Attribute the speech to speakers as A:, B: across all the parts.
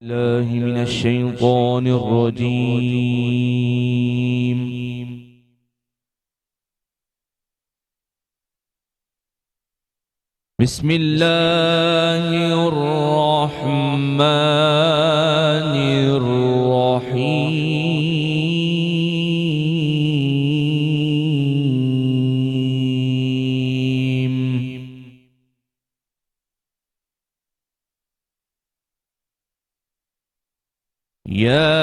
A: الله من الشيطان الرجيم. بسم الله الرحمن الرحيم. يا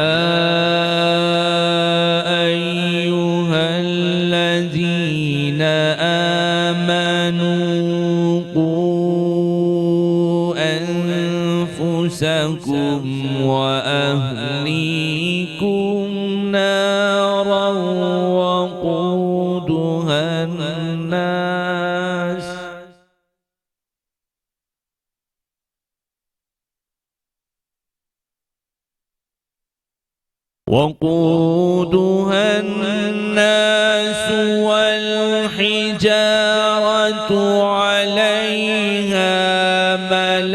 A: أيها الذين آمنوا قوا أنفسكم وأهليكم نارا وقودها الناس والحجارة عليها ملائكة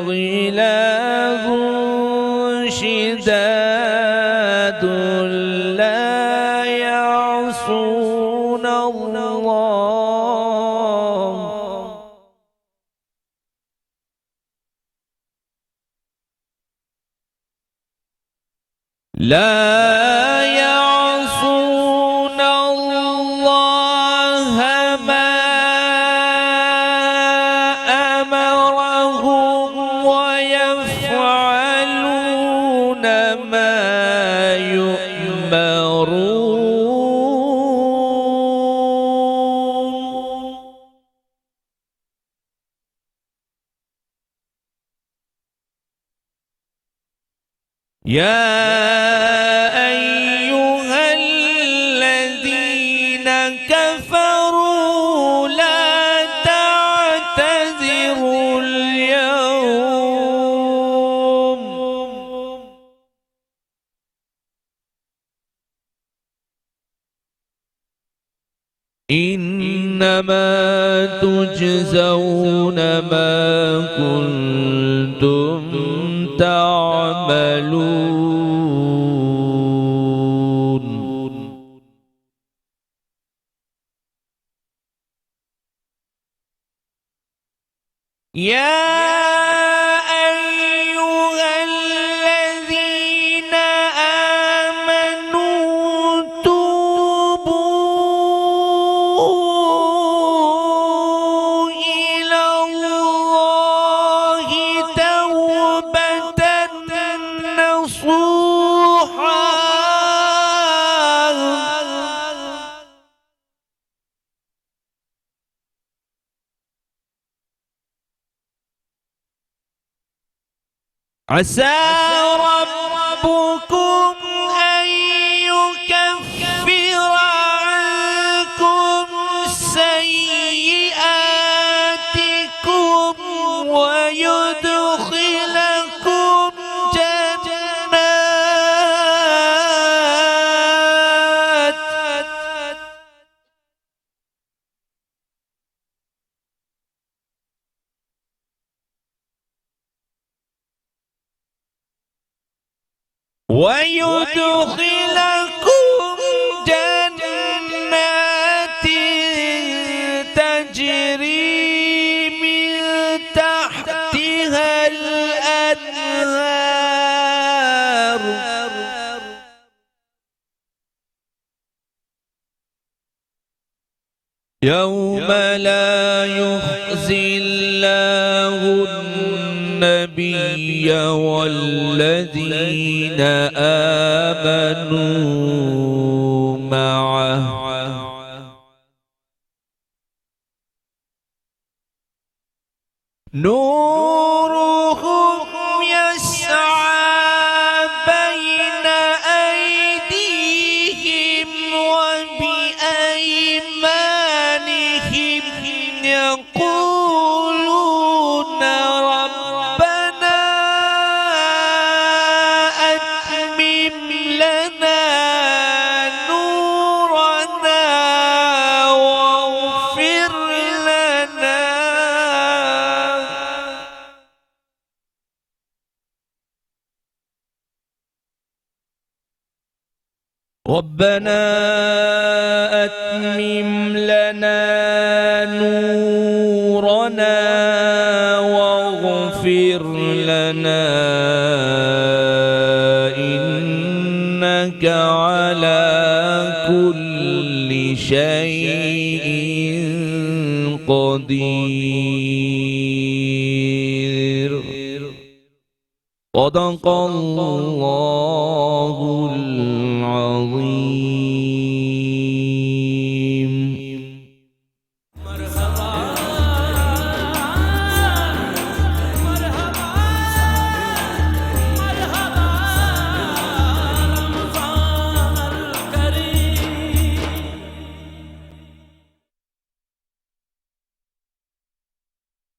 A: غلاظ شداد لا يعصون الله ما أمرهم ويفعلون ما يؤمرون. يا أيها الذين كفروا لا تعتذروا اليوم إنما تجزون ما كنتم تعملون. يا أيها الذين آمنوا توبوا إلى الله توبة نصوحا عسى ربكم أن يكفر عنكم سيئاتكم ويدخلكم جنات تجري من تحتها الأنهار يوم لا يخزي الله النبي والذين آمنوا معه نورهم يسعى بين أيديهم وبأيمانهم يقولون ربنا أتمم لنا نورنا واغفر لنا ربنا أتمم لنا نورنا واغفر لنا إنك على كل شيء قدير صدق الله العظيم.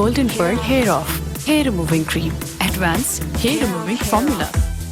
B: Golden Pearl Hair Off Hair Removing Cream, Advanced Hair Removing Formula,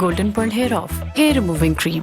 B: Golden Pearl Hair Off Hair Removing Cream.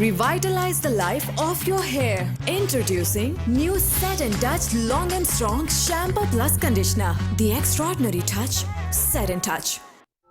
C: Revitalize the life of your hair. Introducing new Set and Touch Long and Strong Shampoo Plus Conditioner. The extraordinary touch, Set and Touch.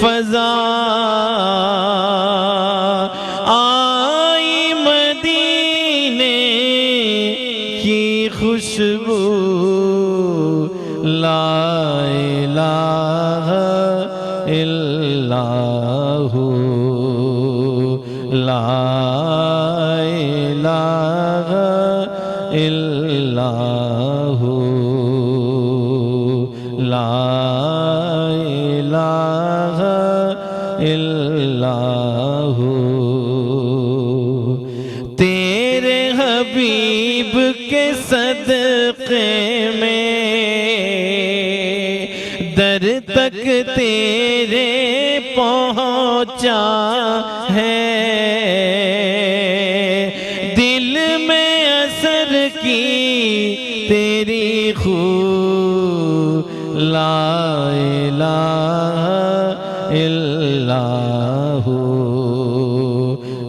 A: فضا آئی مدینے کی خوشبو لا الہ الا ہو لا الہ الا ہو لا الہ الا ہو تیرے حبیب کے صدقے میں در تک تیرے پہنچا ہے دل میں اثر کی تیری خو لا الہ الا ہو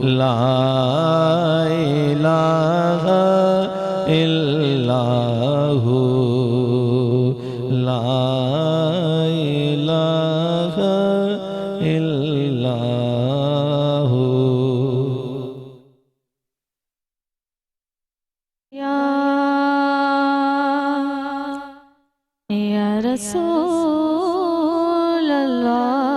A: لا الہ الا ہو لا الہ الا ہو
B: یا رسول اللہ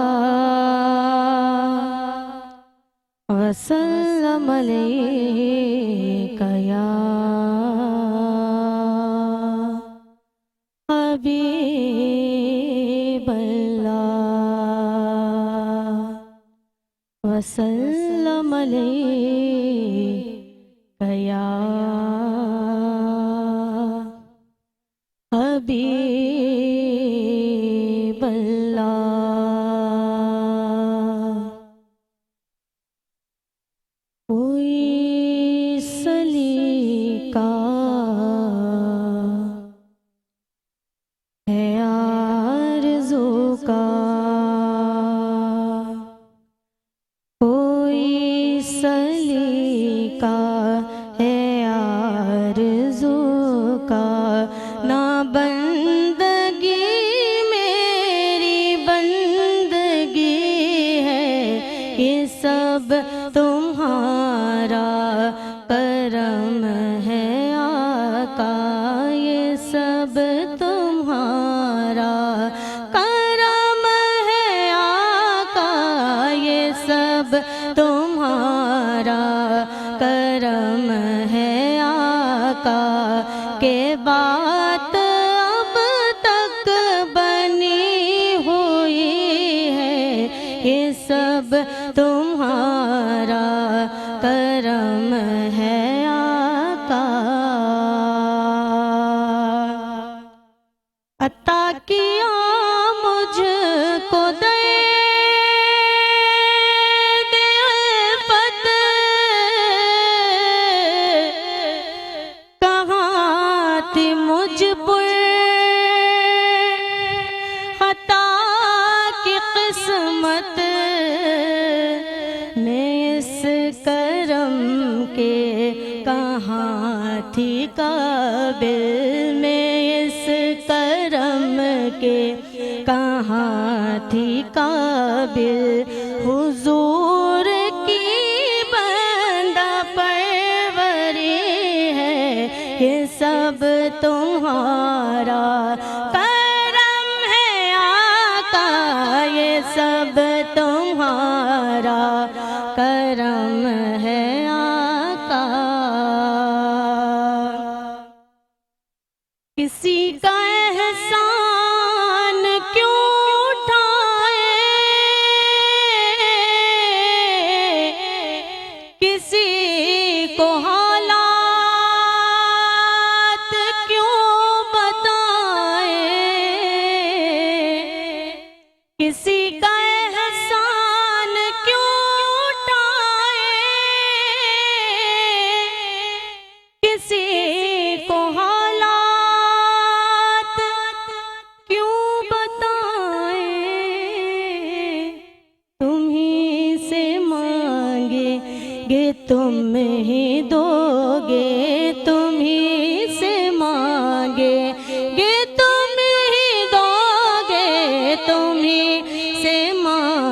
B: وسلم علیک یا حبیب اللہ وسلم علیک یا حبیب اللہ کوئی سلیقہ ہے آرزو کا کوئی سلیقہ ہے آرزو کا نہ بندگی میری بندگی ہے یہ سب تمہارا کرم ہے آقا یہ سب تمہارا کرم ہے آقا یہ سب تمہارا کرم ہے آقا کہ بات اب تک بنی ہوئی ہے یہ سب تمہارا کرم ہے آقا عطا کیا مجھ کو مجھ پر خطا کی قسمت میں اس کرم کے کہاں تھی قابل میں اس کرم کے کہاں تھی قابل حضور کی بندہ پروری ہے یہ سب تمہارا کرم ہے آقا یہ سب تمہارا کرم ہے آقا کسی کا احسان کیوں اٹھائے کسی کو کسی کا احسان کیوں اٹھائے کسی کو حالات کیوں بتائے تم ہی سے مانگے گے تم ہی دو گے تم ہی سے مانگے گے تم ہی دو گے تم ہی سے مانگے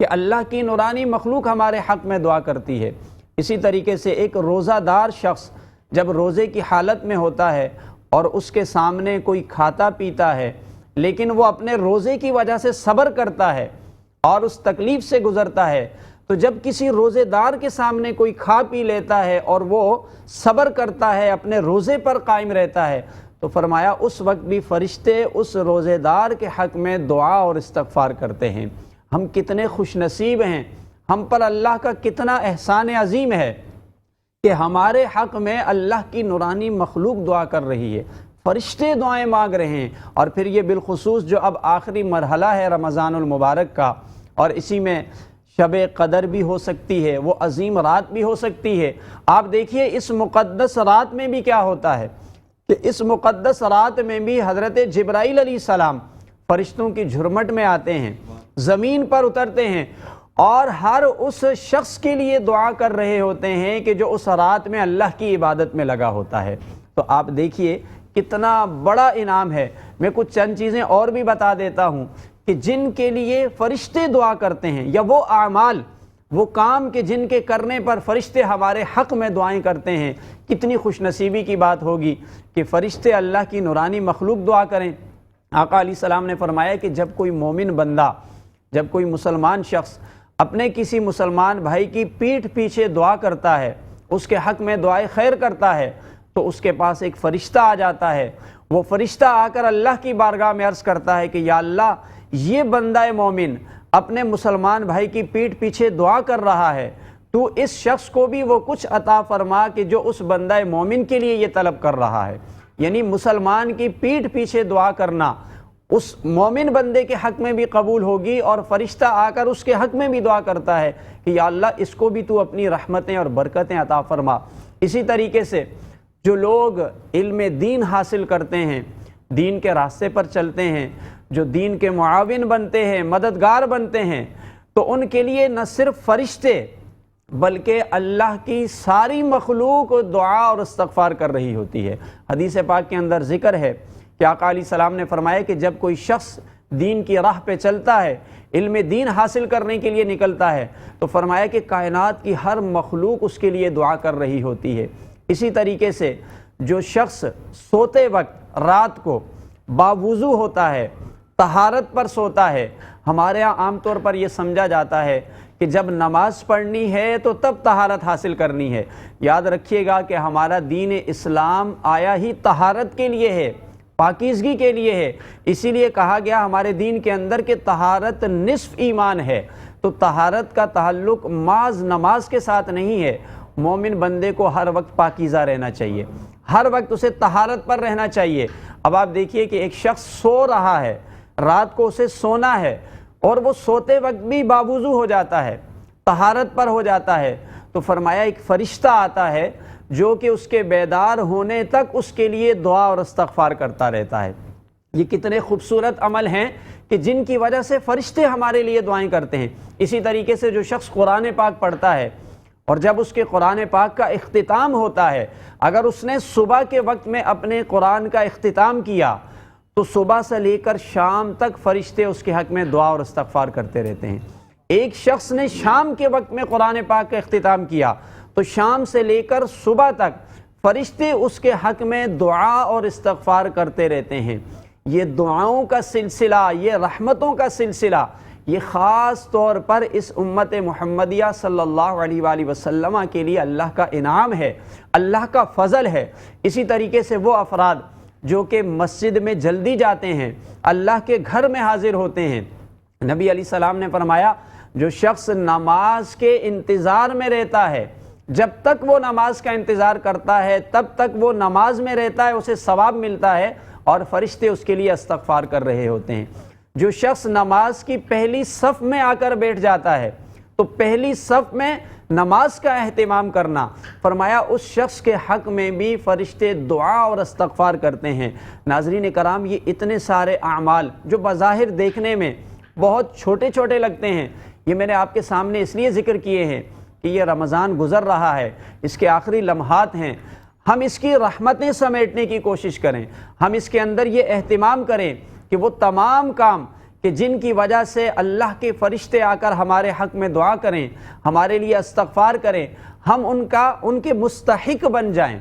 D: کہ اللہ کی نورانی مخلوق ہمارے حق میں دعا کرتی ہے۔ اسی طریقے سے ایک روزہ دار شخص جب روزے کی حالت میں ہوتا ہے اور اس کے سامنے کوئی کھاتا پیتا ہے لیکن وہ اپنے روزے کی وجہ سے صبر کرتا ہے اور اس تکلیف سے گزرتا ہے، تو جب کسی روزے دار کے سامنے کوئی کھا پی لیتا ہے اور وہ صبر کرتا ہے، اپنے روزے پر قائم رہتا ہے، تو فرمایا اس وقت بھی فرشتے اس روزے دار کے حق میں دعا اور استغفار کرتے ہیں۔ ہم کتنے خوش نصیب ہیں، ہم پر اللہ کا کتنا احسان عظیم ہے کہ ہمارے حق میں اللہ کی نورانی مخلوق دعا کر رہی ہے، فرشتے دعائیں مانگ رہے ہیں۔ اور پھر یہ بالخصوص جو اب آخری مرحلہ ہے رمضان المبارک کا، اور اسی میں شب قدر بھی ہو سکتی ہے، وہ عظیم رات بھی ہو سکتی ہے۔ آپ دیکھیے اس مقدس رات میں بھی کیا ہوتا ہے کہ اس مقدس رات میں بھی حضرت جبرائیل علیہ السلام فرشتوں کی جھرمٹ میں آتے ہیں، زمین پر اترتے ہیں اور ہر اس شخص کے لیے دعا کر رہے ہوتے ہیں کہ جو اس رات میں اللہ کی عبادت میں لگا ہوتا ہے۔ تو آپ دیکھیے کتنا بڑا انعام ہے۔ میں کچھ چند چیزیں اور بھی بتا دیتا ہوں کہ جن کے لیے فرشتے دعا کرتے ہیں، یا وہ اعمال، وہ کام کہ جن کے کرنے پر فرشتے ہمارے حق میں دعائیں کرتے ہیں، کتنی خوش نصیبی کی بات ہوگی کہ فرشتے اللہ کی نورانی مخلوق دعا کریں۔ آقا علیہ السلام نے فرمایا کہ جب کوئی مومن بندہ، جب کوئی مسلمان شخص اپنے کسی مسلمان بھائی کی پیٹھ پیچھے دعا کرتا ہے، اس کے حق میں دعائے خیر کرتا ہے، تو اس کے پاس ایک فرشتہ آ جاتا ہے۔ وہ فرشتہ آ کر اللہ کی بارگاہ میں عرض کرتا ہے کہ یا اللہ، یہ بندہ مومن اپنے مسلمان بھائی کی پیٹھ پیچھے دعا کر رہا ہے، تو اس شخص کو بھی وہ کچھ عطا فرما کہ جو اس بندہ مومن کے لیے یہ طلب کر رہا ہے۔ یعنی مسلمان کی پیٹھ پیچھے دعا کرنا اس مومن بندے کے حق میں بھی قبول ہوگی، اور فرشتہ آ کر اس کے حق میں بھی دعا کرتا ہے کہ یا اللہ، اس کو بھی تو اپنی رحمتیں اور برکتیں عطا فرما۔ اسی طریقے سے جو لوگ علم دین حاصل کرتے ہیں، دین کے راستے پر چلتے ہیں، جو دین کے معاون بنتے ہیں، مددگار بنتے ہیں، تو ان کے لیے نہ صرف فرشتے بلکہ اللہ کی ساری مخلوق دعا اور استغفار کر رہی ہوتی ہے۔ حدیث پاک کے اندر ذکر ہے کہ آقا علیہ السلام نے فرمایا کہ جب کوئی شخص دین کی راہ پہ چلتا ہے، علم دین حاصل کرنے کے لیے نکلتا ہے، تو فرمایا کہ کائنات کی ہر مخلوق اس کے لیے دعا کر رہی ہوتی ہے۔ اسی طریقے سے جو شخص سوتے وقت رات کو باوضو ہوتا ہے، طہارت پر سوتا ہے، ہمارے ہاں عام طور پر یہ سمجھا جاتا ہے کہ جب نماز پڑھنی ہے تو تب طہارت حاصل کرنی ہے۔ یاد رکھیے گا کہ ہمارا دین اسلام آیا ہی طہارت کے لیے ہے، پاکیزگی کے لیے ہے۔ اسی لیے کہا گیا ہمارے دین کے اندر کہ طہارت نصف ایمان ہے۔ تو طہارت کا تعلق محض نماز کے ساتھ نہیں ہے۔ مومن بندے کو ہر وقت پاکیزہ رہنا چاہیے، ہر وقت اسے طہارت پر رہنا چاہیے۔ اب آپ دیکھیے کہ ایک شخص سو رہا ہے، رات کو اسے سونا ہے، اور وہ سوتے وقت بھی باوضو ہو جاتا ہے، طہارت پر ہو جاتا ہے، تو فرمایا ایک فرشتہ آتا ہے جو کہ اس کے بیدار ہونے تک اس کے لیے دعا اور استغفار کرتا رہتا ہے۔ یہ کتنے خوبصورت عمل ہیں کہ جن کی وجہ سے فرشتے ہمارے لیے دعائیں کرتے ہیں۔ اسی طریقے سے جو شخص قرآن پاک پڑھتا ہے، اور جب اس کے قرآن پاک کا اختتام ہوتا ہے، اگر اس نے صبح کے وقت میں اپنے قرآن کا اختتام کیا، تو صبح سے لے کر شام تک فرشتے اس کے حق میں دعا اور استغفار کرتے رہتے ہیں۔ ایک شخص نے شام کے وقت میں قرآن پاک کا اختتام کیا، تو شام سے لے کر صبح تک فرشتے اس کے حق میں دعا اور استغفار کرتے رہتے ہیں۔ یہ دعاؤں کا سلسلہ، یہ رحمتوں کا سلسلہ، یہ خاص طور پر اس امت محمدیہ صلی اللہ علیہ وآلہ وسلم کے لیے اللہ کا انعام ہے، اللہ کا فضل ہے۔ اسی طریقے سے وہ افراد جو کہ مسجد میں جلدی جاتے ہیں، اللہ کے گھر میں حاضر ہوتے ہیں، نبی علیہ السلام نے فرمایا جو شخص نماز کے انتظار میں رہتا ہے، جب تک وہ نماز کا انتظار کرتا ہے تب تک وہ نماز میں رہتا ہے، اسے ثواب ملتا ہے اور فرشتے اس کے لیے استغفار کر رہے ہوتے ہیں۔ جو شخص نماز کی پہلی صف میں آ کر بیٹھ جاتا ہے، تو پہلی صف میں نماز کا اہتمام کرنا، فرمایا اس شخص کے حق میں بھی فرشتے دعا اور استغفار کرتے ہیں۔ ناظرین کرام، یہ اتنے سارے اعمال جو بظاہر دیکھنے میں بہت چھوٹے چھوٹے لگتے ہیں، یہ میں نے آپ کے سامنے اس لیے ذکر کیے ہیں کہ یہ رمضان گزر رہا ہے، اس کے آخری لمحات ہیں، ہم اس کی رحمتیں سمیٹنے کی کوشش کریں، ہم اس کے اندر یہ اہتمام کریں کہ وہ تمام کام کہ جن کی وجہ سے اللہ کے فرشتے آ کر ہمارے حق میں دعا کریں، ہمارے لیے استغفار کریں، ہم ان کے مستحق بن جائیں،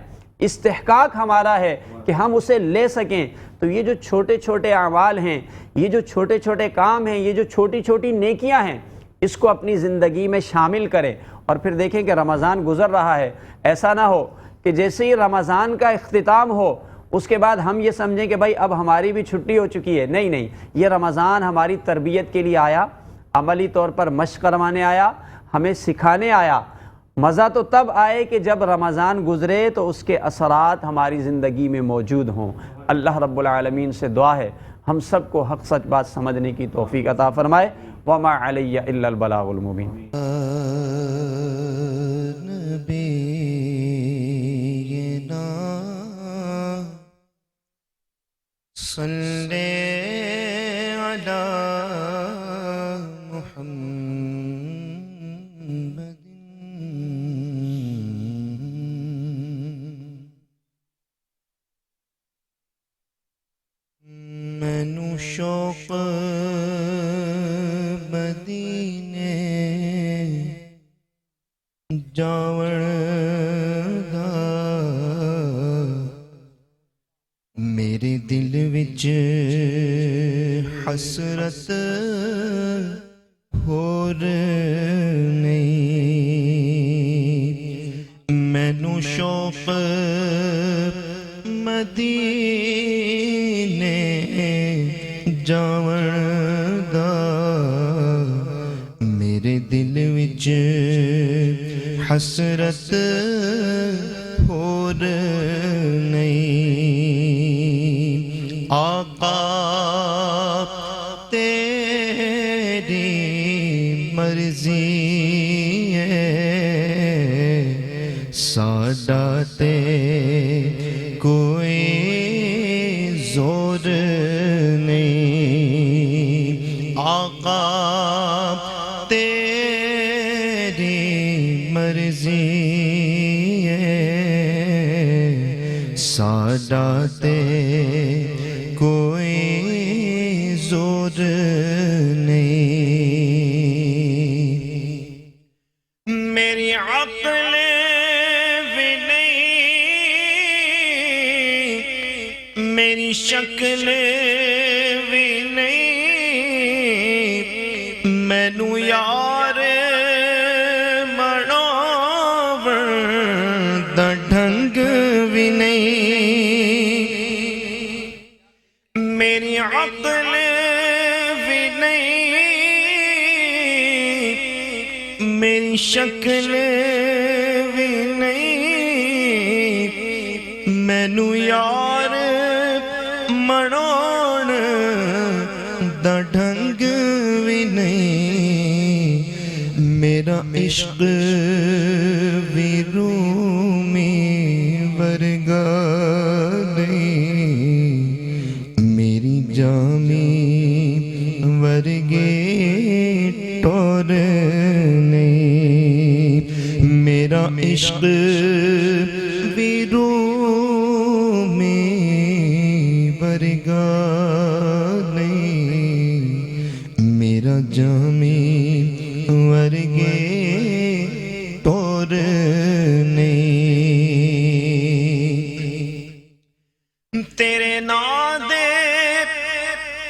D: استحقاق ہمارا ہے کہ ہم اسے لے سکیں۔ تو یہ جو چھوٹے چھوٹے اعمال ہیں، یہ جو چھوٹے چھوٹے کام ہیں، یہ جو چھوٹی چھوٹی نیکیاں ہیں، اس کو اپنی زندگی میں شامل کریں۔ اور پھر دیکھیں کہ رمضان گزر رہا ہے، ایسا نہ ہو کہ جیسے ہی رمضان کا اختتام ہو اس کے بعد ہم یہ سمجھیں کہ بھائی اب ہماری بھی چھٹی ہو چکی ہے۔ نہیں، یہ رمضان ہماری تربیت کے لیے آیا، عملی طور پر مشق کروانے آیا، ہمیں سکھانے آیا۔ مزہ تو تب آئے کہ جب رمضان گزرے تو اس کے اثرات ہماری زندگی میں موجود ہوں۔ اللہ رب العالمین سے دعا ہے ہم سب کو حق سچ بات سمجھنے کی توفیق عطا فرمائے۔ وما علی الا البلاغ المبین۔
A: صلی علی محمد مینوں شوق مدینے جاون دا، میرے دل وچ حسرت ہور نہیں، مینوں شوق مدینے جاون دا، میرے دل وچ حسرت ہور نہیں۔ آقا تیری مرضی ہے، ساڈا تے کوئی زور نہیں۔ آقا تیری مرضی ہے، ساڈا تے کوئی زور نہیں۔ میری عقل بھی نہیں، میری شکل بھی نہیں، مینوں یار مناون دا ڈھنگ بھی نہیں، میری عقل بھی نہیں، میری شکل بھی نہیں، مینوں یار مناون دا ڈھنگ بھی نہیں، میرا عشق بھی رومی ورگا نہیں، میری جامی ورگے ٹور نہیں، میرا عشق بھی رومی ورگا نہیں، میرا جامی ورگے ٹور نہیں۔ تیرے نام دے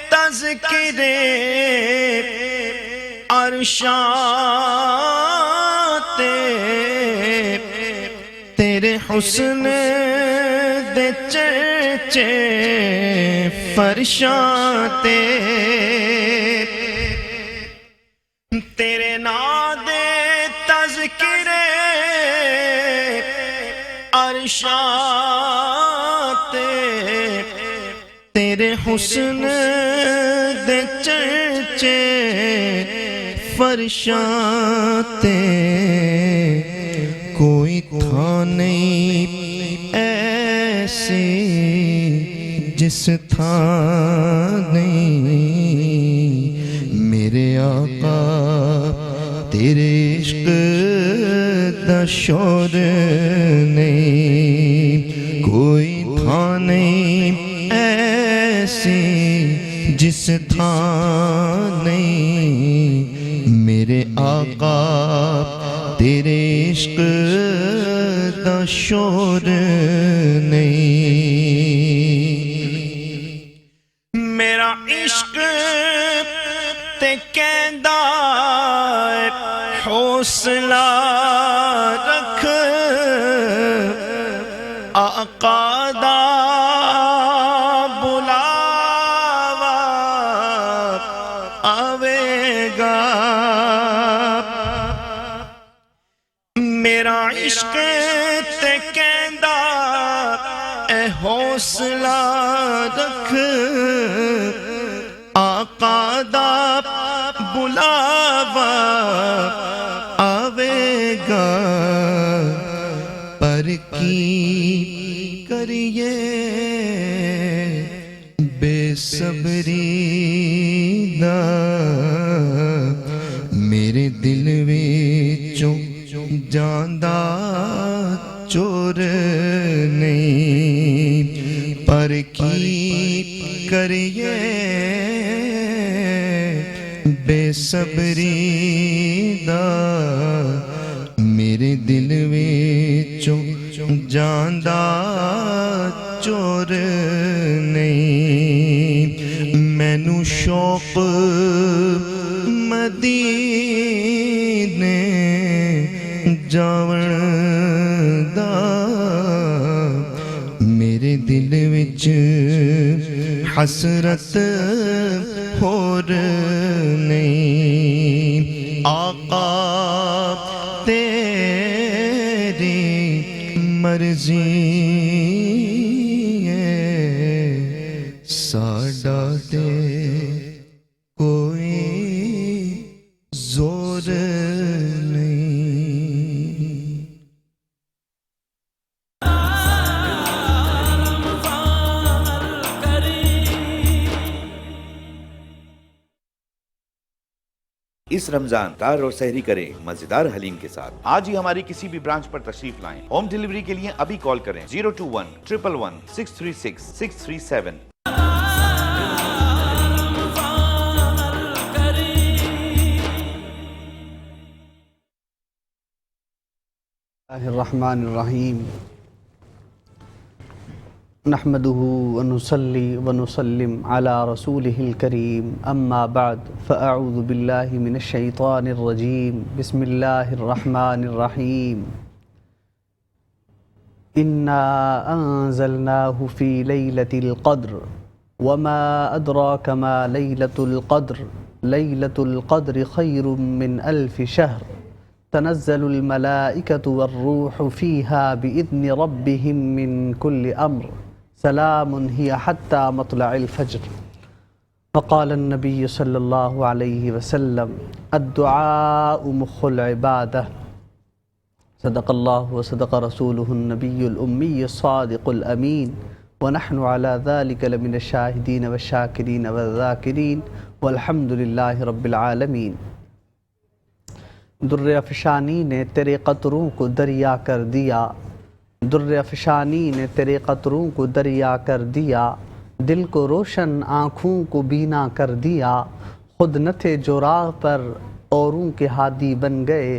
A: تذکرے عرشاں تے، تیرے حسن دے چرچے فرشاں تے، تیرے نام دے تذکرے عرشاں تے، تیرے حسن دے چرچے فرشاں تے، کوئی تھا نہیں ایسی جس تھا نہیں، میرے آقا تیرے عشق دا شور نہیں، کوئی تھا نہیں ایسی جس تھا نہیں میرے آقا تیرے عشق دا شور نہیں میرا عشق تے کہندا حوصلہ رکھ آقا دا بلاوا آوے گا میرا عشق تے کہندا اے حوصلہ رکھ آقا دا بلاوا آوے گا پر کی کریے بے صبری دا میرے دل وچوں جاندا چور نہیں پر کی کریے بے صبری دا میرے دل وچوں جاندا چور نہیں مینوں شوق مدینے جاون دا میرے دل وچ حسرت ہور نہیں آقا تیری مرضی ہے ساڈا تے کوئی زور نہیں
E: اس رمضان افطار اور سحری کریں مزیدار حلیم کے ساتھ۔ آج ہی ہماری کسی بھی برانچ پر تشریف لائیں۔ ہوم ڈیلیوری کے لیے ابھی کال کریں 021-111-636-637۔
D: الرحمن الرحیم نحمده ونصلي ونسلم على رسوله الكريم اما بعد فاعوذ بالله من الشيطان الرجيم بسم الله الرحمن الرحيم انا انزلناه في ليلة القدر وما ادراك ما ليلة القدر ليلة القدر خير من 1000 شهر تنزل الملائكة والروح فيها بإذن ربهم من كل أمر سلام هي حتى مطلع الفجر وقال النبي صلى الله عليه وسلم الدعاء مخ العبادة صدق الله وصدق رسوله النبي الأمي الصادق الأمين ونحن على ذلك لمن الشاهدين والشاكرين والذاكرين والحمد لله رب العالمين۔ در افشانی نے تیرے قطروں کو دریا کر دیا، در افشانی نے تیرے قطروں کو دریا کر دیا، دل کو روشن آنکھوں کو بینا کر دیا، خود نہ تھے جو راہ پر اوروں کے ہادی بن گئے،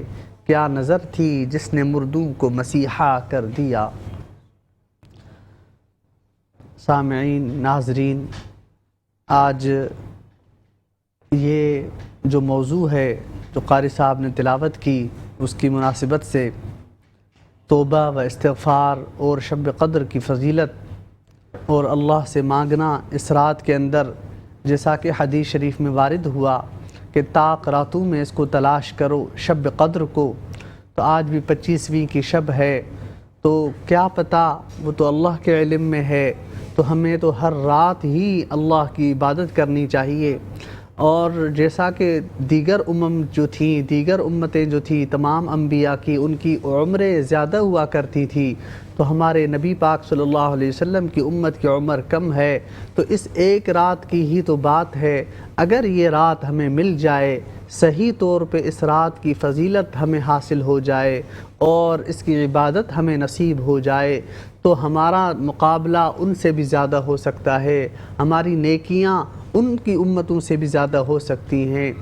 D: کیا نظر تھی جس نے مردوں کو مسیحا کر دیا۔ سامعین ناظرین، آج یہ جو موضوع ہے جو قاری صاحب نے تلاوت کی اس کی مناسبت سے توبہ و استغفار اور شب قدر کی فضیلت اور اللہ سے مانگنا اس رات کے اندر، جیسا کہ حدیث شریف میں وارد ہوا کہ طاق راتوں میں اس کو تلاش کرو شب قدر کو، تو آج بھی 25ویں کی شب ہے، تو کیا پتہ، وہ تو اللہ کے علم میں ہے، تو ہمیں تو ہر رات ہی اللہ کی عبادت کرنی چاہیے۔ اور جیسا کہ دیگر جو تھیں، دیگر امتیں جو تھیں تمام انبیاء کی، ان کی عمریں زیادہ ہوا کرتی تھی، تو ہمارے نبی پاک صلی اللہ علیہ وسلم کی امت کی عمر کم ہے، تو اس ایک رات کی ہی تو بات ہے۔ اگر یہ رات ہمیں مل جائے، صحیح طور پہ اس رات کی فضیلت ہمیں حاصل ہو جائے اور اس کی عبادت ہمیں نصیب ہو جائے، تو ہمارا مقابلہ ان سے بھی زیادہ ہو سکتا ہے، ہماری نیکیاں
F: ان کی امتوں سے بھی زیادہ ہو سکتی ہیں۔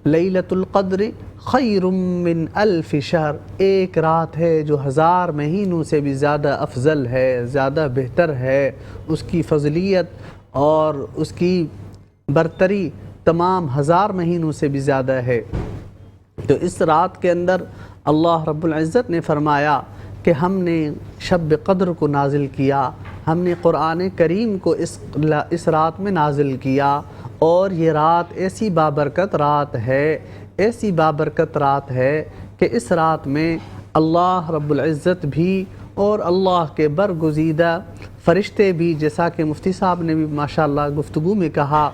F: لیلۃ القدر خیر من الف شہر، ایک رات ہے جو 1000 مہینوں سے بھی زیادہ افضل ہے، زیادہ بہتر ہے، اس کی فضلیت اور اس کی برتری تمام 1000 مہینوں سے بھی زیادہ ہے۔ تو اس رات کے اندر اللہ رب العزت نے فرمایا کہ ہم نے شب قدر کو نازل کیا، ہم نے قرآن کریم کو اس رات میں نازل کیا، اور یہ رات ایسی بابرکت رات ہے، ایسی بابرکت رات ہے کہ اس رات میں اللہ رب العزت بھی اور اللہ کے برگزیدہ فرشتے بھی، جیسا کہ مفتی صاحب نے بھی ماشاءاللہ گفتگو میں کہا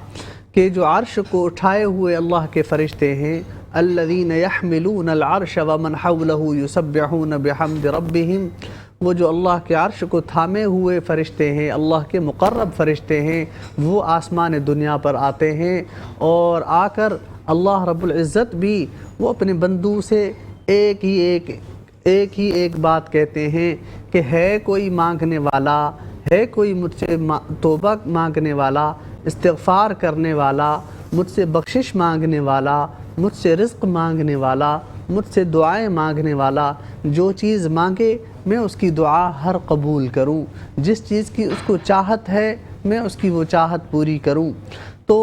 F: کہ جو عرش کو اٹھائے ہوئے اللہ کے فرشتے ہیں، الذین یحملون العرش ومن حولہ یسبحون بحمد ربہم، وہ جو اللہ کے عرش کو تھامے ہوئے فرشتے ہیں، اللہ کے مقرب فرشتے ہیں، وہ آسمان دنیا پر آتے ہیں، اور آ کر اللہ رب العزت بھی وہ اپنے بندوں سے ایک ہی ایک بات کہتے ہیں کہ ہے کوئی مانگنے والا، ہے کوئی مجھ سے توبہ مانگنے والا، استغفار کرنے والا، مجھ سے بخشش مانگنے والا، مجھ سے رزق مانگنے والا، مجھ سے دعائیں مانگنے والا، جو چیز مانگے میں اس کی دعا ہر قبول کروں، جس چیز کی اس کو چاہت ہے میں اس کی وہ چاہت پوری کروں۔ تو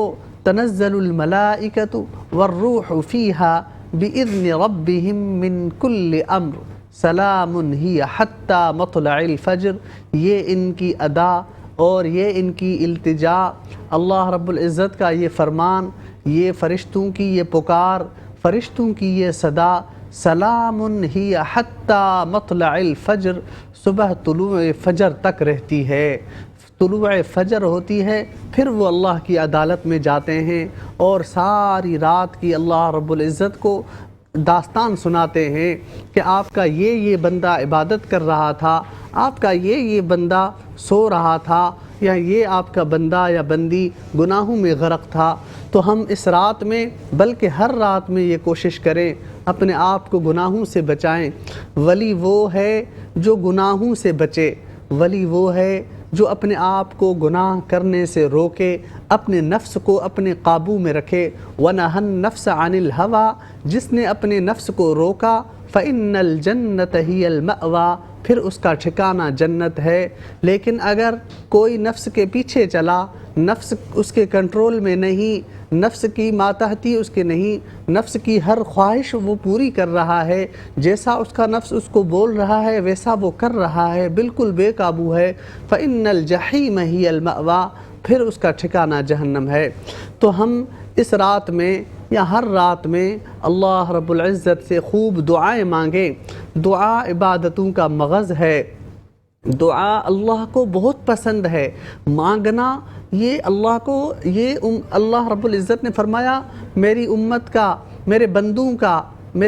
F: تنزل الملائکۃ والروح فیہا بإذن ربہم من کل امر سلام ہی حتی مطلع الفجر، یہ ان کی ادا اور یہ ان کی التجا، اللہ رب العزت کا یہ فرمان، یہ فرشتوں کی یہ پکار، فرشتوں کی یہ صدا، سلام ہی حتی مطلع الفجر، صبح طلوع فجر تک رہتی ہے، طلوع فجر ہوتی ہے، پھر وہ اللہ کی عدالت میں جاتے ہیں اور ساری رات کی اللہ رب العزت کو داستان سناتے ہیں کہ آپ کا یہ بندہ عبادت کر رہا تھا، آپ کا یہ بندہ سو رہا تھا، یا یہ آپ کا بندہ یا بندی گناہوں میں غرق تھا۔ تو ہم اس رات میں بلکہ ہر رات میں یہ کوشش کریں اپنے آپ کو گناہوں سے بچائیں۔ ولی وہ ہے جو گناہوں سے بچے، ولی وہ ہے جو اپنے آپ کو گناہ کرنے سے روکے، اپنے نفس کو اپنے قابو میں رکھے۔ وَنَهَا النَّفْسَ عَنِ الْهَوَىٰ، جس نے اپنے نفس کو روکا، فَإِنَّ الْجَنَّةَ هِيَ الْمَأْوَىٰ، پھر اس کا ٹھکانہ جنت ہے۔ لیکن اگر کوئی نفس کے پیچھے چلا، نفس اس کے کنٹرول میں نہیں، نفس کی ماتحتی اس کے نہیں، نفس کی ہر خواہش وہ پوری کر رہا ہے، جیسا اس کا نفس اس کو بول رہا ہے ویسا وہ کر رہا ہے، بالکل بے قابو ہے، فَإِنَّ الْجَحِيمَ هِيَ الْمَأْوَىٰ، پھر اس کا ٹھکانہ جہنم ہے۔ تو ہم اس رات میں یا ہر رات میں اللہ رب العزت سے خوب دعائیں مانگیں۔ دعا عبادتوں کا مغز ہے، دعا اللہ کو بہت پسند ہے، مانگنا یہ اللہ کو، یہ اللہ رب العزت نے فرمایا میری امت کا، میرے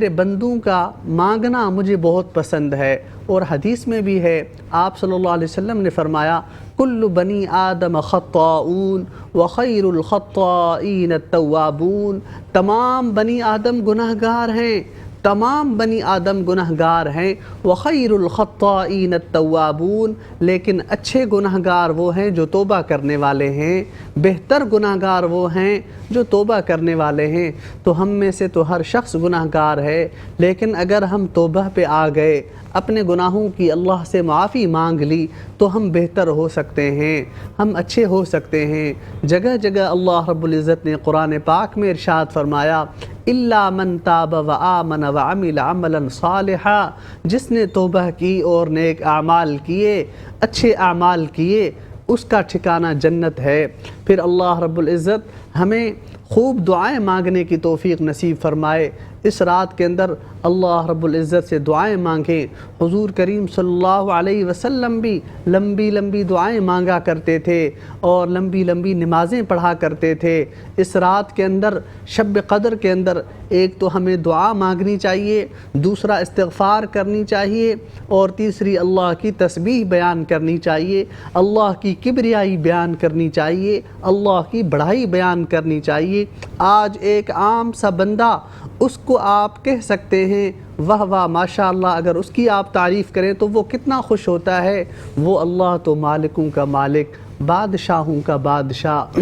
F: بندوں کا مانگنا مجھے بہت پسند ہے۔ اور حدیث میں بھی ہے، آپ صلی اللہ علیہ وسلم نے فرمایا کل بنی آدم خطاؤون وخیر الخطائین التوابون، تمام بنی آدم گناہ گار ہیں، تمام بنی آدم گناہ گار ہیں، وخیر الخطائین التوابون، لیکن اچھے گناہ گار وہ ہیں جو توبہ کرنے والے ہیں، بہتر گناہ گار وہ ہیں جو توبہ کرنے والے ہیں۔ تو ہم میں سے تو ہر شخص گناہ گار ہے، لیکن اگر ہم توبہ پہ آ گئے، اپنے گناہوں کی اللہ سے معافی مانگ لی، تو ہم بہتر ہو سکتے ہیں، ہم اچھے ہو سکتے ہیں۔ جگہ جگہ اللہ رب العزت نے قرآن پاک میں ارشاد فرمایا الا من تاب وآمن وعمل عملا صالحا، جس نے توبہ کی اور نیک اعمال کیے، اچھے اعمال کیے، اس کا ٹھکانہ جنت ہے۔ پھر اللہ رب العزت ہمیں خوب دعائیں مانگنے کی توفیق نصیب فرمائے۔ اس رات کے اندر اللہ رب العزت سے دعائیں مانگیں۔ حضور کریم صلی اللہ علیہ وسلم بھی لمبی لمبی دعائیں مانگا کرتے تھے اور لمبی لمبی نمازیں پڑھا کرتے تھے۔ اس رات کے اندر، شب قدر کے اندر، ایک تو ہمیں دعا مانگنی چاہیے، دوسرا استغفار کرنی چاہیے، اور تیسری اللہ کی تسبیح بیان کرنی چاہیے، اللہ کی کبریائی بیان کرنی چاہیے، اللہ کی بڑائی بیان کرنی چاہیے۔ آج ایک عام سا بندہ، اس کو آپ کہہ سکتے ہیں واہ واہ ماشاء اللہ، اگر اس کی آپ تعریف کریں تو وہ کتنا خوش ہوتا ہے۔ وہ اللہ تو مالکوں کا مالک، بادشاہوں کا بادشاہ،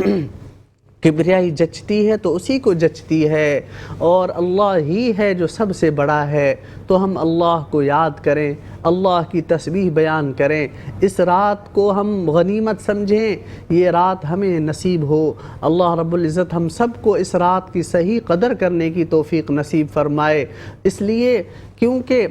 F: کبریائی جچتی ہے تو اسی کو جچتی ہے، اور اللہ ہی ہے جو سب سے بڑا ہے۔ تو ہم اللہ کو یاد کریں، اللہ کی تسبیح بیان کریں، اس رات کو ہم غنیمت سمجھیں، یہ رات ہمیں نصیب ہو۔ اللہ رب العزت ہم سب کو اس رات کی صحیح قدر کرنے کی توفیق نصیب فرمائے، اس لیے کیونکہ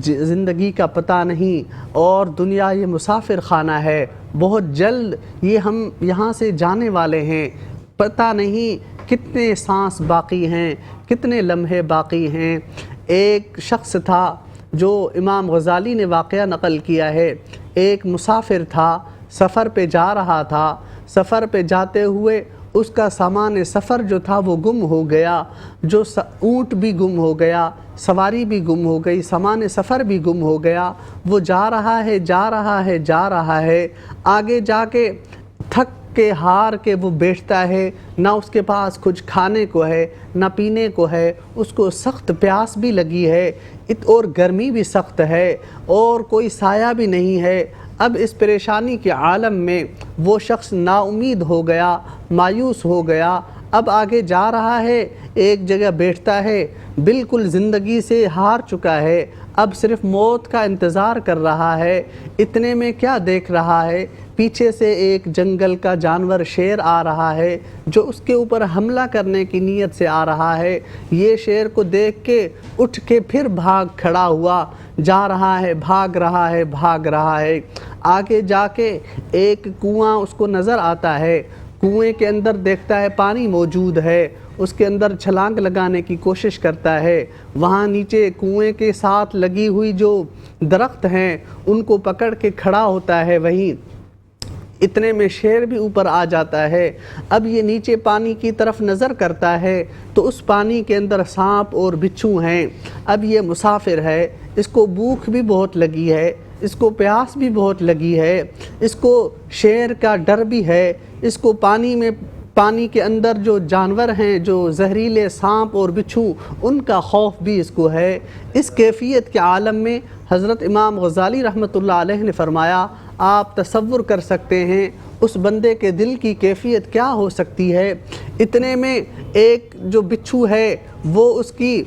F: زندگی کا پتہ نہیں، اور دنیا یہ مسافر خانہ ہے، بہت جلد یہ ہم یہاں سے جانے والے ہیں، پتہ نہیں کتنے سانس باقی ہیں، کتنے لمحے باقی ہیں۔ ایک شخص تھا جو امام غزالی نے واقعہ نقل کیا ہے، ایک مسافر تھا، سفر پہ جا رہا تھا، سفر پہ جاتے ہوئے اس کا سامان سفر جو تھا وہ گم ہو گیا، جو اونٹ بھی گم ہو گیا، سواری بھی گم ہو گئی، سامان سفر بھی گم ہو گیا۔ وہ جا رہا ہے جا رہا ہے جا رہا ہے، آگے جا کے تھک کے ہار کے وہ بیٹھتا ہے، نہ اس کے پاس کچھ کھانے کو ہے نہ پینے کو ہے، اس کو سخت پیاس بھی لگی ہے، اور گرمی بھی سخت ہے، اور کوئی سایہ بھی نہیں ہے۔ اب اس پریشانی کے عالم میں وہ شخص نا امید ہو گیا، مایوس ہو گیا۔ اب آگے جا رہا ہے، ایک جگہ بیٹھتا ہے، بالکل زندگی سے ہار چکا ہے، اب صرف موت کا انتظار کر رہا ہے۔ اتنے میں کیا دیکھ رہا ہے، پیچھے سے ایک جنگل کا جانور شیر آ رہا ہے جو اس کے اوپر حملہ کرنے کی نیت سے آ رہا ہے۔ یہ شیر کو دیکھ کے اٹھ کے پھر بھاگ کھڑا ہوا، جا رہا ہے، بھاگ رہا ہے، بھاگ رہا ہے۔ آگے جا کے ایک کنواں اس کو نظر آتا ہے، کنویں کے اندر دیکھتا ہے پانی موجود ہے، اس کے اندر چھلانگ لگانے کی کوشش کرتا ہے، وہاں نیچے کنویں کے ساتھ لگی ہوئی جو درخت ہیں ان کو پکڑ کے کھڑا ہوتا ہے وہیں۔ اتنے میں شیر بھی اوپر آ جاتا ہے۔ اب یہ نیچے پانی کی طرف نظر کرتا ہے تو اس پانی کے اندر سانپ اور بچھو ہیں۔ اب یہ مسافر ہے، اس کو بھوک بھی بہت لگی ہے، اس کو پیاس بھی بہت لگی ہے، اس کو شیر کا ڈر بھی ہے، اس کو پانی کے اندر جو جانور ہیں، جو زہریلے سانپ اور بچھو، ان کا خوف بھی اس کو ہے۔ اس کیفیت کے عالم میں حضرت امام غزالی رحمۃ اللہ علیہ نے فرمایا، آپ تصور کر سکتے ہیں اس بندے کے دل کی کیفیت کیا ہو سکتی ہے۔ اتنے میں ایک جو بچھو ہے وہ اس کی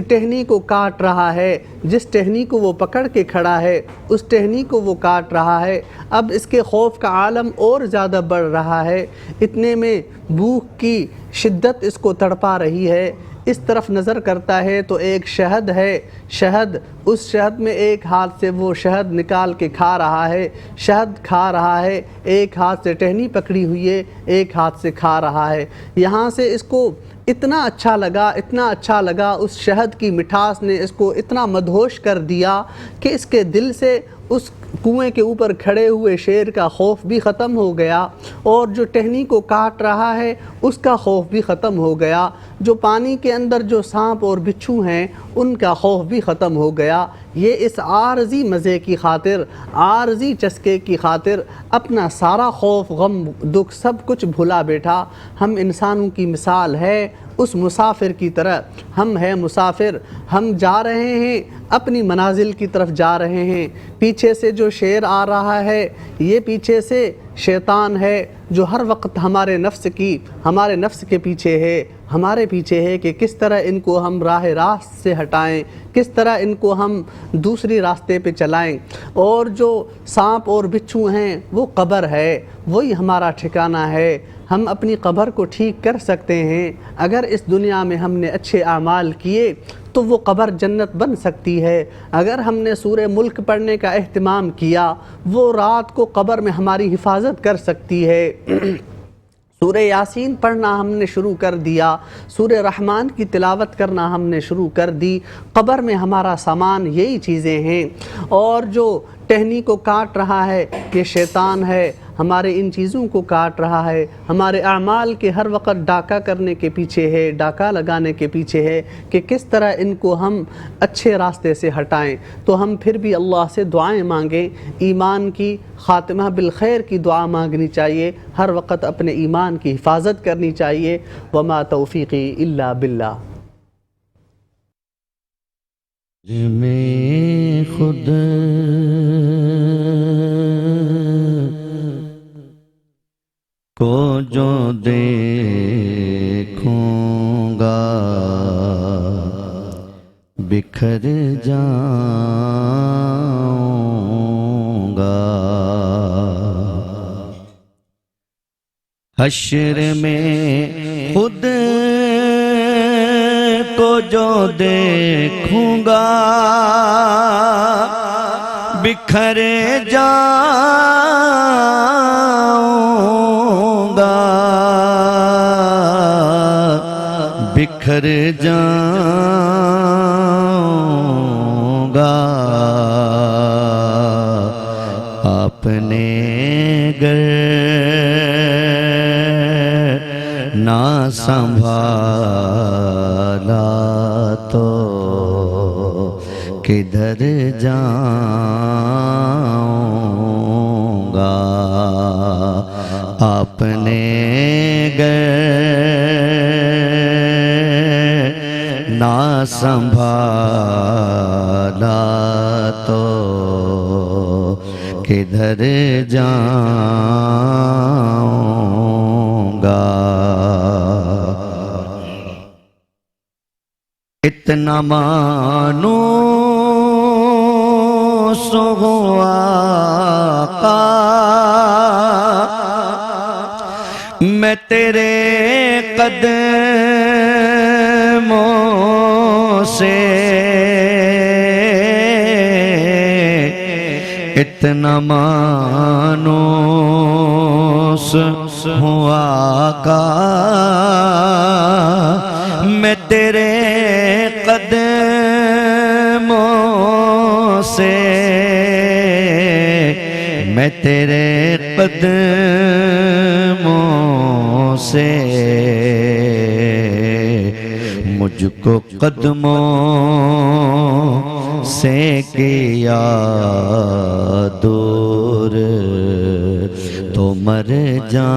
F: ٹہنی کو کاٹ رہا ہے، جس ٹہنی کو وہ پکڑ کے کھڑا ہے اس ٹہنی کو وہ کاٹ رہا ہے۔ اب اس کے خوف کا عالم اور زیادہ بڑھ رہا ہے۔ اتنے میں بھوک کی شدت اس کو تڑپا رہی ہے، اس طرف نظر کرتا ہے تو ایک شہد ہے، اس شہد میں ایک ہاتھ سے وہ شہد نکال کے کھا رہا ہے، شہد کھا رہا ہے، ایک ہاتھ سے ٹہنی پکڑی ہوئی ہے، ایک ہاتھ سے کھا رہا ہے۔ یہاں سے اس کو اتنا اچھا لگا، اس شہد کی مٹھاس نے اس کو اتنا مدہوش کر دیا کہ اس کے دل سے اس کنویں کے اوپر کھڑے ہوئے شیر کا خوف بھی ختم ہو گیا، اور جو ٹہنی کو کاٹ رہا ہے اس کا خوف بھی ختم ہو گیا، جو پانی کے اندر جو سانپ اور بچھو ہیں ان کا خوف بھی ختم ہو گیا۔ یہ اس عارضی مزے کی خاطر، عارضی چسکے کی خاطر اپنا سارا خوف، غم، دکھ سب کچھ بھلا بیٹھا۔ ہم انسانوں کی مثال ہے اس مسافر کی طرح، ہم ہیں مسافر، ہم جا رہے ہیں اپنی منازل کی طرف جا رہے ہیں، پیچھے سے جو شیر آ رہا ہے یہ پیچھے سے شیطان ہے جو ہر وقت ہمارے نفس کے پیچھے ہے، ہمارے پیچھے ہے کہ کس طرح ان کو ہم راہ راست سے ہٹائیں، کس طرح ان کو ہم دوسری راستے پہ چلائیں۔ اور جو سانپ اور بچھو ہیں وہ قبر ہے، وہی ہمارا ٹھکانہ ہے۔ ہم اپنی قبر کو ٹھیک کر سکتے ہیں، اگر اس دنیا میں ہم نے اچھے اعمال کیے تو وہ قبر جنت بن سکتی ہے۔ اگر ہم نے سورہ ملک پڑھنے کا اہتمام کیا وہ رات کو قبر میں ہماری حفاظت کر سکتی ہے۔ سورہ یاسین پڑھنا ہم نے شروع کر دیا، سورہ رحمان کی تلاوت کرنا ہم نے شروع کر دی، قبر میں ہمارا سامان یہی چیزیں ہیں۔ اور جو ٹہنی کو کاٹ رہا ہے یہ شیطان ہے، ہمارے ان چیزوں کو کاٹ رہا ہے، ہمارے اعمال کے ہر وقت ڈاکہ کرنے کے پیچھے ہے، ڈاکہ لگانے کے پیچھے ہے کہ کس طرح ان کو ہم اچھے راستے سے ہٹائیں۔ تو ہم پھر بھی اللہ سے دعائیں مانگیں، ایمان کی خاتمہ بالخیر کی دعا مانگنی چاہیے، ہر وقت اپنے ایمان کی حفاظت کرنی چاہیے۔ وما توفیقی الا باللہ۔
A: میں خود کو جو دیکھوں گا بکھر جاؤں گا، حشر میں خود کو جو دیکھوں گا بکھر جاؤں گا، بکھر جاؤں گا، آپ نے گر نہ سنبھالا تو کدھر جاؤں گا، آپ نے گر نہ سنبھالا تو کدھر جاؤں گا، اتنا مانوس ہوا آقا میں تیرے قدموں سے، اتنا مانوس ہوا آقا میں تیرے قدموں سے، میں تیرے قدموں سے، مجھ کو قدموں سے کیا دور تو مر جاؤں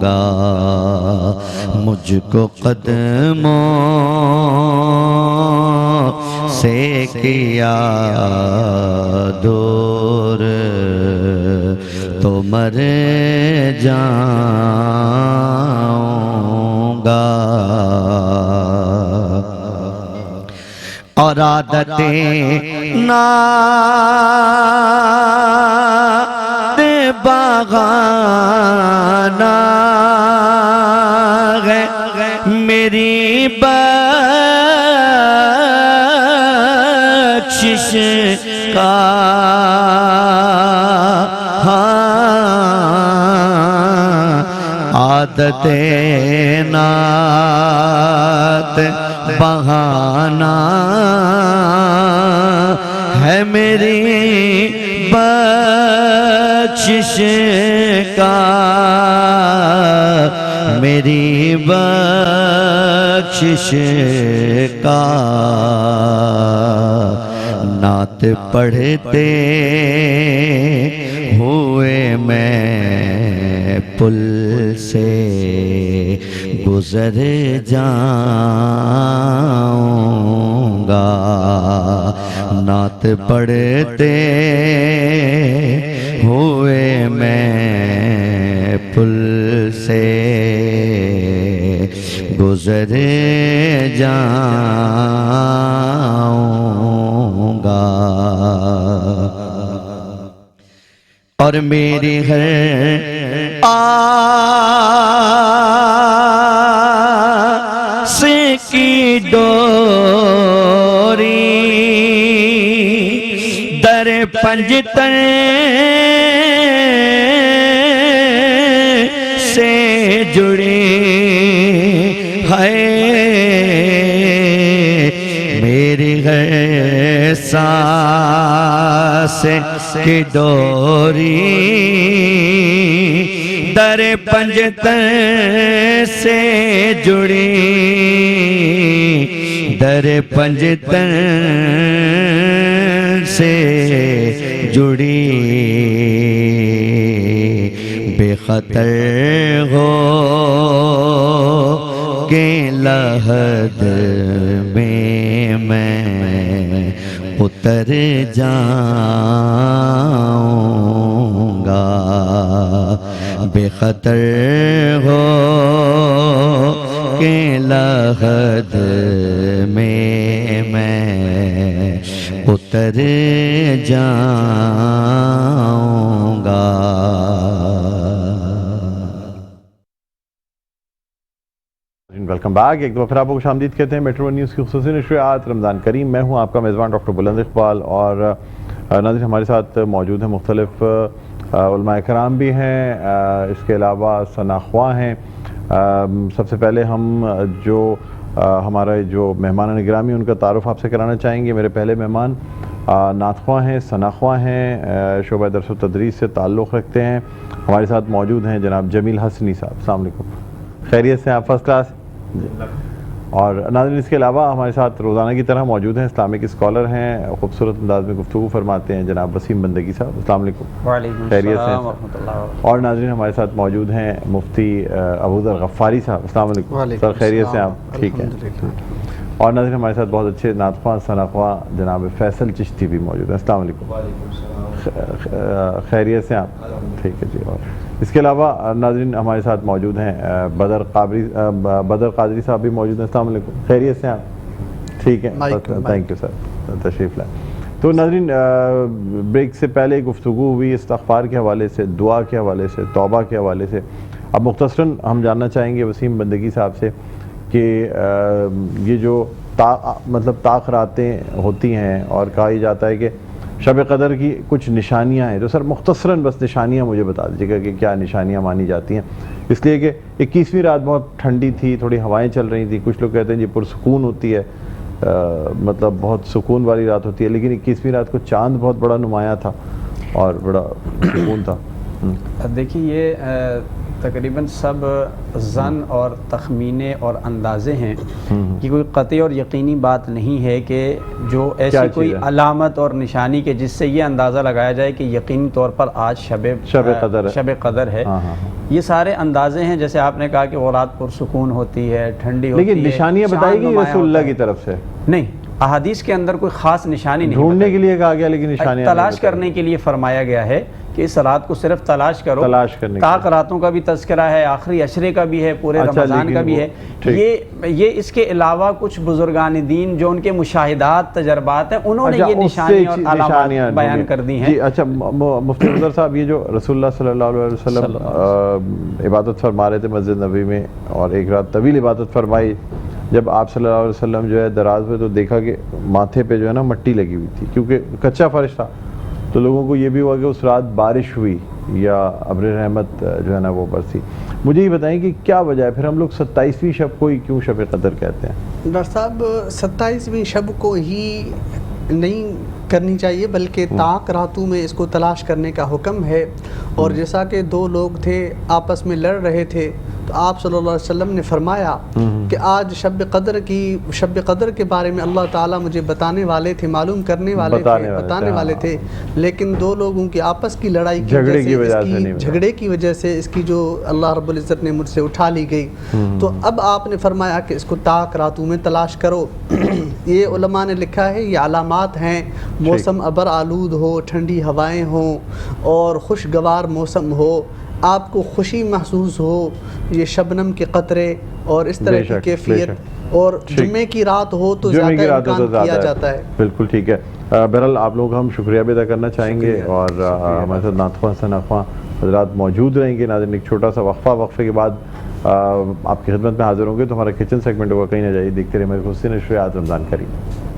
A: گا، مجھ کو قدموں سے کیا دور تو مر جاؤں گا، اور عادت نعت بغانا ہے میری بخشش کا، عادت نعت بہانا ہے میری بخشش کا، میری بخشش کا، نعت پڑھتے ہوئے میں پل سے گزر جاؤں گا، نعت پڑھتے ہوئے میں پل سے گزر جاؤں گا، اور میری ہر آس کی ڈوری در پنجتن سے جڑی ہے، میری ہے سانس کی ڈوری در پنجتن سے جڑی، در پنجتن سے جڑی، بے خطر ہو کے لحد میں اتر جاؤں گا، بے خطر ہو کہ لحد میں اتر جاؤں گا.
G: Welcome back. ایک دفعہ پھر آپ کو خوش آمدید کہتے ہیں میٹرو نیوز کی خصوصی نشریات رمضان کریم. میں ہوں آپ کا میزبان ڈاکٹر بلند اقبال، اور ناظرین ہمارے ساتھ موجود ہیں مختلف علماء کرام بھی ہیں، اس کے علاوہ ثنا خواں ہیں. سب سے پہلے ہم جو ہمارے جو مہمان گرامی ان کا تعارف آپ سے کرانا چاہیں گے. میرے پہلے مہمان نعت خواں ہیں، ثنا خواں ہیں، شعبہ درس و تدریس سے تعلق رکھتے ہیں. ہمارے ساتھ موجود ہیں جناب جمیل حسنی صاحب. السلام علیکم. خیریت سے آپ؟ First class. اور ناظرین اس کے علاوہ ہمارے ساتھ روزانہ کی طرح موجود ہیں اسلامک اسکالر ہیں، خوبصورت انداز میں گفتگو فرماتے ہیں جناب وسیم بندگی صاحب. السلام علیکم.
D: وعلیکم
G: خیریت سے؟
D: السلام ورحمۃ اللہ.
G: اور ناظرین ہمارے ساتھ موجود ہیں مفتی ابوذر غفاری صاحب. السلام علیکم سر. خیریت سے آپ؟ ٹھیک ہے. اور ناظرین ہمارے ساتھ بہت اچھے نعت خواں ثنا خواں جناب فیصل چشتی بھی موجود ہیں. السلام علیکم. خیریت سے آپ؟ ٹھیک ہے جی. اور اس کے علاوہ ناظرین ہمارے ساتھ موجود ہیں بدر قادری صاحب بھی موجود ہیں. السلام علیکم. خیریت سے آپ؟ ٹھیک ہے. تھینک یو سر تشریف لائیں. تو ناظرین بریک سے پہلے گفتگو ہوئی استغفار کے حوالے سے، دعا کے حوالے سے، توبہ کے حوالے سے. اب مختصراً ہم جاننا چاہیں گے وسیم بندگی صاحب سے کہ یہ جو مطلب تاخراتیں ہوتی ہیں اور کہا ہی جاتا ہے کہ شب قدر کی کچھ نشانیاں ہیں، تو سر مختصراً بس نشانیاں مجھے بتا دیجیے گا کہ کیا نشانیاں مانی جاتی ہیں. اس لیے کہ 21ویں رات بہت ٹھنڈی تھی، تھوڑی ہوائیں چل رہی تھیں. کچھ لوگ کہتے ہیں جی پرسکون ہوتی ہے، مطلب بہت سکون والی رات ہوتی ہے، لیکن 21ویں رات کو چاند بہت بڑا نمایاں تھا اور بڑا سکون تھا.
D: دیکھیے یہ تقریباً سب ظن اور تخمینے اور اندازے ہیں کہ کوئی قطعی اور یقینی بات نہیں ہے کہ جو ایسی کوئی علامت اور نشانی کے جس سے یہ اندازہ لگایا جائے کہ یقینی طور پر آج شب قدر ہے. یہ سارے اندازے ہیں. جیسے آپ نے کہا کہ وہ رات پرسکون ہوتی ہے، ٹھنڈی ہوتی ہے،
G: لیکن نشانیاں بتائی گئی رسول اللہ کی طرف سے
D: نہیں. احادیث کے اندر کوئی خاص نشانی نہیں
G: ڈھونڈنے کے لیے کہا گیا، لیکن نشانیاں
D: تلاش کرنے کے لیے فرمایا گیا ہے کہ اس رات کو صرف تلاش کرو. طاق راتوں کا بھی تذکرہ ہے، آخری عشرے کا بھی ہے، پورے رمضان کا بھی ہے. یہ اس کے علاوہ کچھ بزرگان دین جو ان کے مشاہدات تجربات ہیں انہوں نے یہ نشانی اور علامات بیان کر دی ہیں.
G: جی اچھا مفتی ابوذر صاحب، یہ جو رسول اللہ صلی اللہ علیہ وسلم عبادت فرما رہے تھے مسجد نبوی میں اور ایک رات طویل عبادت فرمائی، جب آپ صلی اللہ علیہ وسلم جو ہے دراز پہ تو دیکھا کہ ماتھے پہ جو ہے نا مٹی لگی ہوئی تھی کیونکہ کچا فرش تھا. تو لوگوں کو یہ بھی ہوا کہ اس رات بارش ہوئی یا ابر رحمت جو ہے نا وہ برسی. مجھے یہ بتائیں کہ کیا وجہ ہے پھر ہم لوگ 27ویں شب کو ہی کیوں شب قدر کہتے ہیں؟
F: ڈاکٹر صاحب 27ویں شب کو ہی نہیں کرنی چاہیے بلکہ طاق راتوں میں اس کو تلاش کرنے کا حکم ہے. اور جیسا کہ دو لوگ تھے آپس میں لڑ رہے تھے تو آپ صلی اللہ علیہ وسلم نے فرمایا کہ آج شب قدر کے بارے میں اللہ تعالیٰ مجھے بتانے والے تھے، معلوم کرنے والے تھے، بتانے والے تھے، لیکن دو لوگوں کی آپس کی لڑائی کی جھگڑے کی وجہ سے اس کی جو اللہ رب العزت نے مجھ سے اٹھا لی گئی. تو اب آپ نے فرمایا کہ اس کو طاق راتوں میں تلاش کرو. یہ علماء نے لکھا ہے یہ علامات ہیں، موسم ابر آلود ہو، ٹھنڈی ہوائیں ہوں اور خوشگوار موسم ہو، آپ کو خوشی محسوس ہو، یہ شبنم کے قطرے اور اس طرح کی کیفیت، اور جمعے کی رات ہو تو زیادہ امکان کیا جاتا ہے.
G: بالکل ٹھیک ہے. بہرحال آپ لوگ ہم شکریہ بھی ادا کرنا چاہیں گے اور ہمارے ساتھ نعت خواں ثنا خواں حضرات موجود رہیں گے. ناظرین ایک چھوٹا سا وقفے کے بعد آپ کی خدمت میں حاضر ہوں گے. تو ہمارا کچن سیگمنٹ ہوگا، کہیں نہ جائیے، دیکھتے رہے ہماری خصوصی نشریات رمضان کریم.